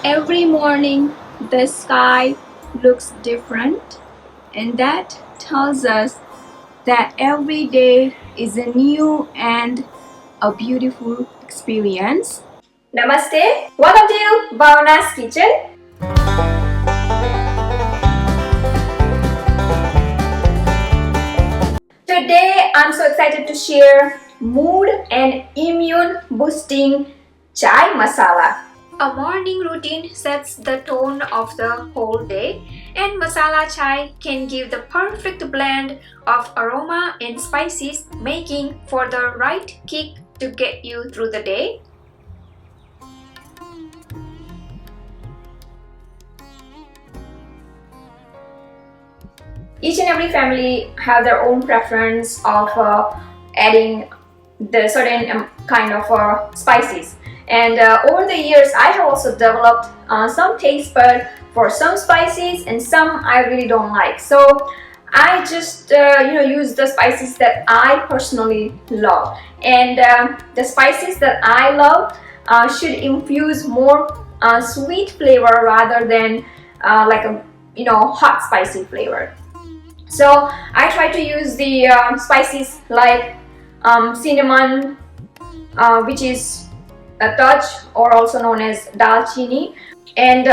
Every morning the sky looks different, and that tells us that every day is a new and a beautiful experience. Namaste, welcome to Bhavana's Kitchen. Today I'm so excited to share mood and immune boosting chai masala. A morning routine sets the tone of the whole day, and masala chai can give the perfect blend of aroma and spices, making for the right kick to get you through the day. Each and every family have their own preference of adding the certain kind of spices, and over the years I have also developed some taste bud for some spices, and some I really don't like. So I just use the spices that I personally love, and the spices that I love should infuse more sweet flavor rather than like a hot spicy flavor. So I try to use the spices like cinnamon, which is a touch, or also known as dalchini, and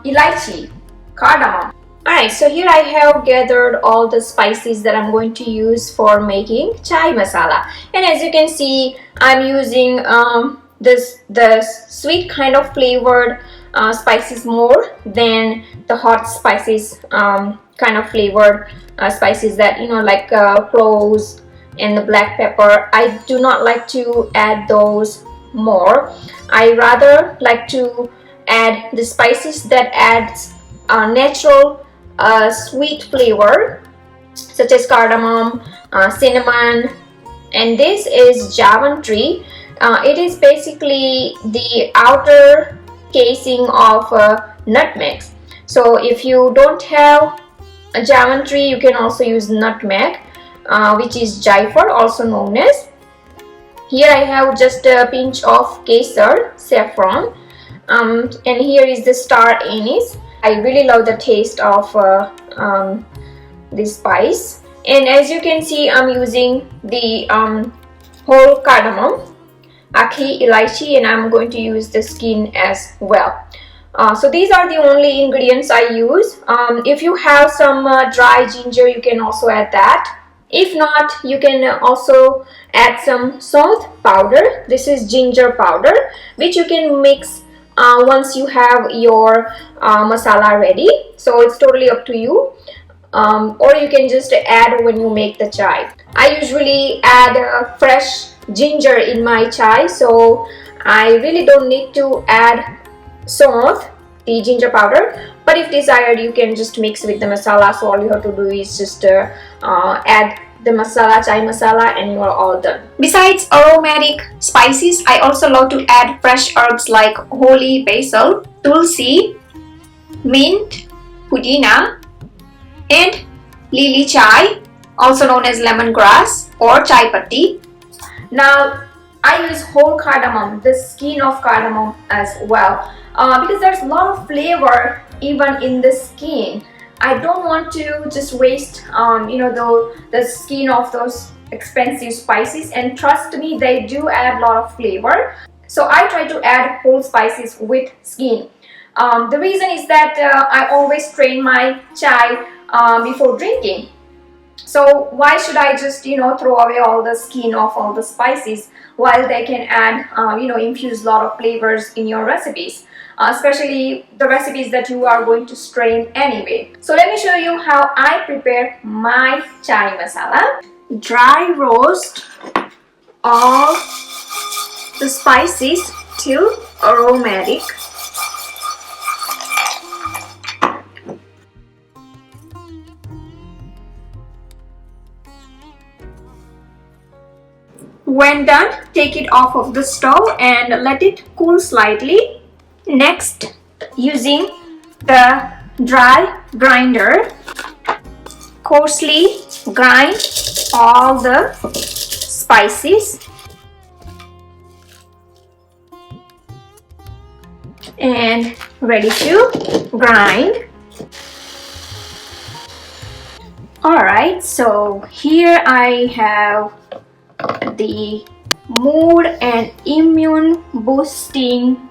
elaichi, cardamom. Alright, so here I have gathered all the spices that I'm going to use for making chai masala, and as you can see, I'm using the sweet kind of flavored spices more than the hot spices kind of flavored spices that like cloves and the black pepper. I do not like to add those more. I rather like to add the spices that adds natural sweet flavor, such as cardamom, cinnamon, and this is Javantry. It is basically the outer casing of nutmegs. So if you don't have a Javantry, you can also use nutmeg, which is Jaifar, also known as. Here I have just a pinch of kesar, saffron, and here is the star anise. I really love the taste of this spice, and as you can see, I'm using the whole cardamom, akhi, elaichi, and I'm going to use the skin as well. So these are the only ingredients I use. If you have some dry ginger, you can also add that. If not, you can also add some saunf powder. This is ginger powder, which you can mix once you have your masala ready. So it's totally up to you. Or you can just add when you make the chai. I usually add fresh ginger in my chai, so I really don't need to add saunf, the ginger powder, but if desired you can just mix with the masala. So all you have to do is just add the masala, chai masala, and you are all done. Besides aromatic spices, I also love to add fresh herbs like holy basil, tulsi, mint, pudina, and lily chai, also known as lemongrass or chai patti. Now I use whole cardamom, the skin of cardamom as well, because there's a lot of flavor even in the skin. I don't want to just waste the skin of those expensive spices, and trust me, they do add a lot of flavor. So I try to add whole spices with skin. The reason is that I always strain my chai before drinking. So why should I just throw away all the skin of all the spices, while they can add infuse a lot of flavors in your recipes, especially the recipes that you are going to strain anyway. So let me show you how I prepare my chai masala. Dry roast all the spices till aromatic. When done, take it off of the stove and let it cool slightly. Next, using the dry grinder, coarsely grind all the spices. and ready to grind. Alright, so here I have the mood and immune boosting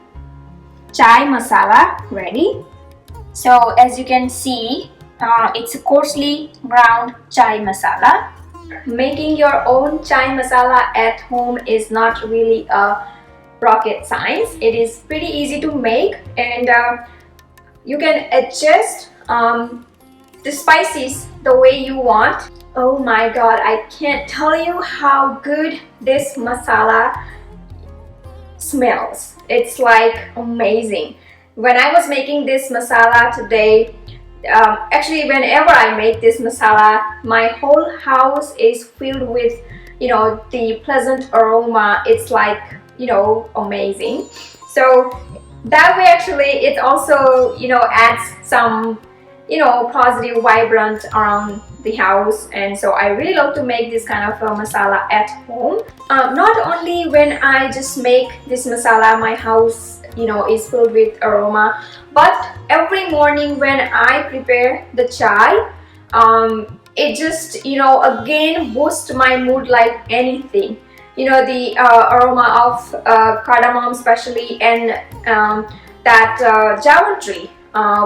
chai masala ready. So as you can see, it's a coarsely ground chai masala. Making your own chai masala at home is not really a rocket science. It is pretty easy to make, and you can adjust the spices the way you want. Oh my god, I can't tell you how good this masala smells. It's like amazing. When I was making this masala today, actually whenever I make this masala, my whole house is filled with, you know, the pleasant aroma. It's like, you know, amazing. So that way actually it also, you know, adds some, you know, positive vibrant around the house. And so I really love to make this kind of masala at home. Not only when I just make this masala, my house, you know, is filled with aroma, but every morning when I prepare the chai, it just, you know, again boosts my mood like anything. You know, the aroma of cardamom especially, and that jawantri,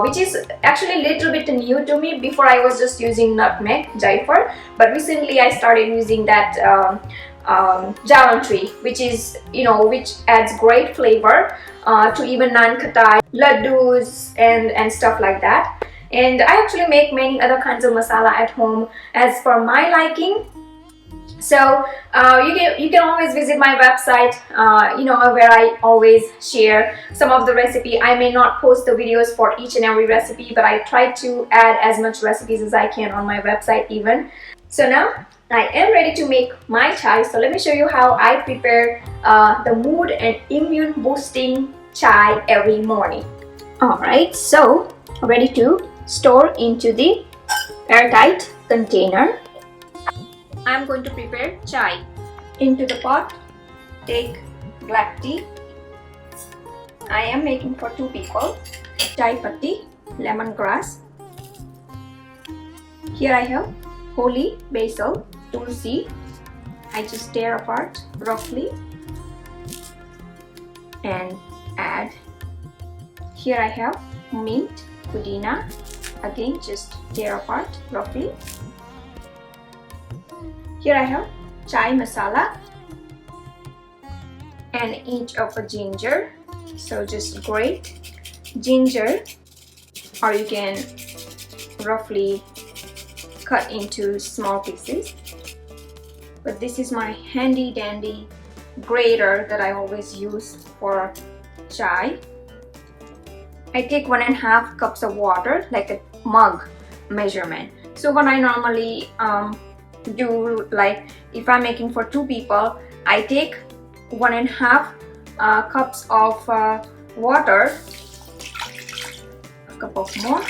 which is actually a little bit new to me. Before I was just using nutmeg, jaifar, but recently I started using that jawantri, which is, you know, which adds great flavor to even naan khatai, laddus, and stuff like that. And I actually make many other kinds of masala at home as per my liking. So you can always visit my website, you know, where I always share some of the recipe. I may not post the videos for each and every recipe, but I try to add as much recipes as I can on my website even. So now I am ready to make my chai. So let me show you how I prepare the mood and immune boosting chai every morning. Alright, so ready to store into the airtight container. I'm going to prepare chai. Into the pot, take black tea. I am making for 2 people. Chai patti, lemongrass. Here I have holy basil, tulsi. I just tear apart roughly and add. Here I have mint, pudina. Again, just tear apart roughly. Here I have chai masala, an inch of a ginger. So just grate ginger, or you can roughly cut into small pieces. But this is my handy dandy grater that I always use for chai. I take 1.5 cups of water, like a mug measurement. So what I normally do, like if I'm making for 2 people, I take 1.5 cups of water, a cup of more,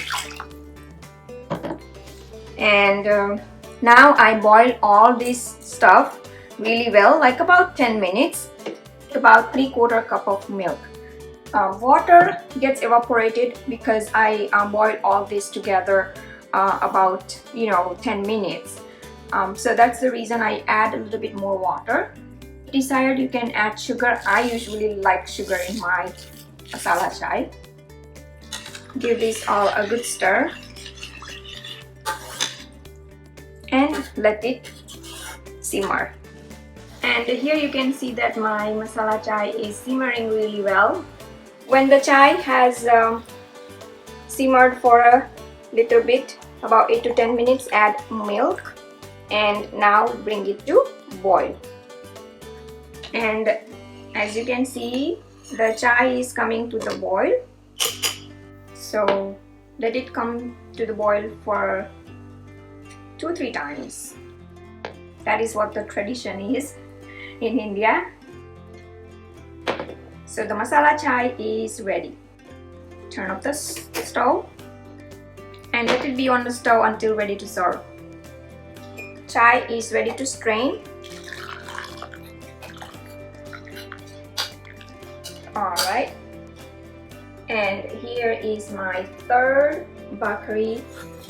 and now I boil all this stuff really well, like about 10 minutes, about 3/4 cup of milk. Water gets evaporated because I boil all this together about, you know, 10 minutes. So that's the reason I add a little bit more water. If desired, you can add sugar. I usually like sugar in my masala chai. Give this all a good stir and let it simmer. And here you can see that my masala chai is simmering really well. When the chai has simmered for a little bit, about 8 to 10 minutes, add milk. And now bring it to boil. And as you can see, the chai is coming to the boil. So let it come to the boil for 2-3 times. That is what the tradition is in India. So the masala chai is ready. Turn off the stove and let it be on the stove until ready to serve. Chai is ready to strain. Alright. And here is my third bakery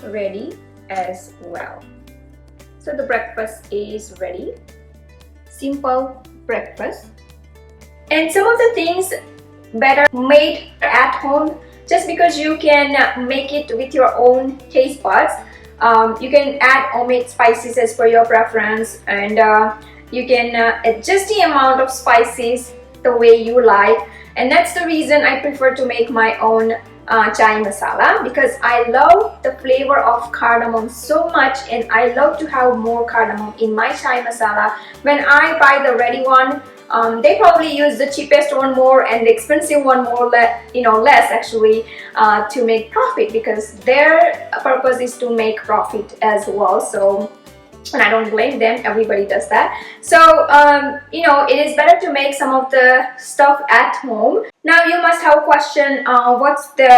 ready as well. So the breakfast is ready. Simple breakfast. And some of the things better made at home, just because you can make it with your own taste buds. You can add homemade spices as per your preference, and you can adjust the amount of spices the way you like. And that's the reason I prefer to make my own chai masala, because I love the flavor of cardamom so much, and I love to have more cardamom in my chai masala. When I buy the ready one, they probably use the cheapest one more and the expensive one more, less actually, to make profit, because their purpose is to make profit as well. So, and I don't blame them, everybody does that. So it is better to make some of the stuff at home. Now you must have a question, what's the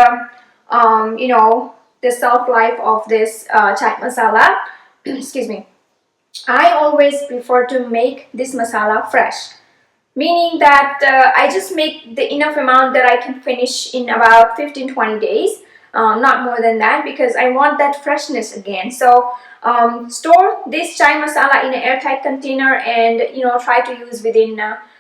the shelf life of this chaat masala. Excuse me. I always prefer to make this masala fresh, meaning that I just make the enough amount that I can finish in about 15-20 days, not more than that, because I want that freshness again. So store this chai masala in an airtight container, and try to use within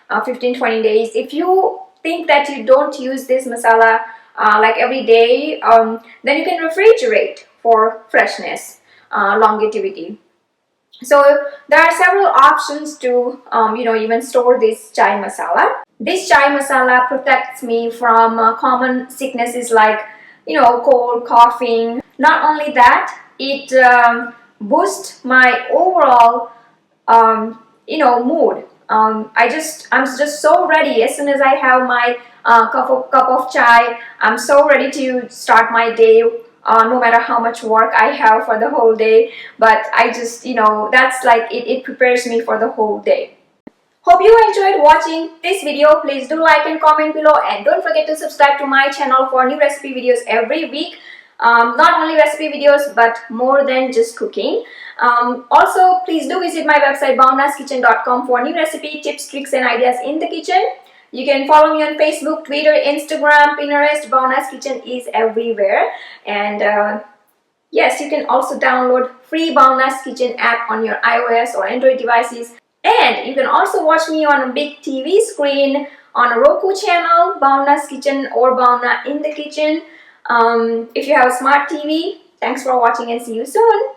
15-20 days. If you think that you don't use this masala like every day, then you can refrigerate for freshness, longevity. So there are several options to even store this chai masala. This chai masala protects me from common sicknesses like cold, coughing. Not only that, it boosts my overall mood. I'm just so ready. As soon as I have my cup of chai, I'm so ready to start my day, no matter how much work I have for the whole day. But I just, that's like it prepares me for the whole day. Hope you enjoyed watching this video. Please do like and comment below, and don't forget to subscribe to my channel for new recipe videos every week. Not only recipe videos, but more than just cooking. Also, please do visit my website bhavnaskitchen.com for new recipe tips, tricks and ideas in the kitchen. You can follow me on Facebook, Twitter, Instagram, Pinterest. Bhavna's Kitchen is everywhere. And yes, you can also download free Bhavna's Kitchen app on your iOS or Android devices. And you can also watch me on a big TV screen on a Roku channel, Bhavna's Kitchen or Bhavna in the Kitchen. If you have a smart TV, thanks for watching and see you soon.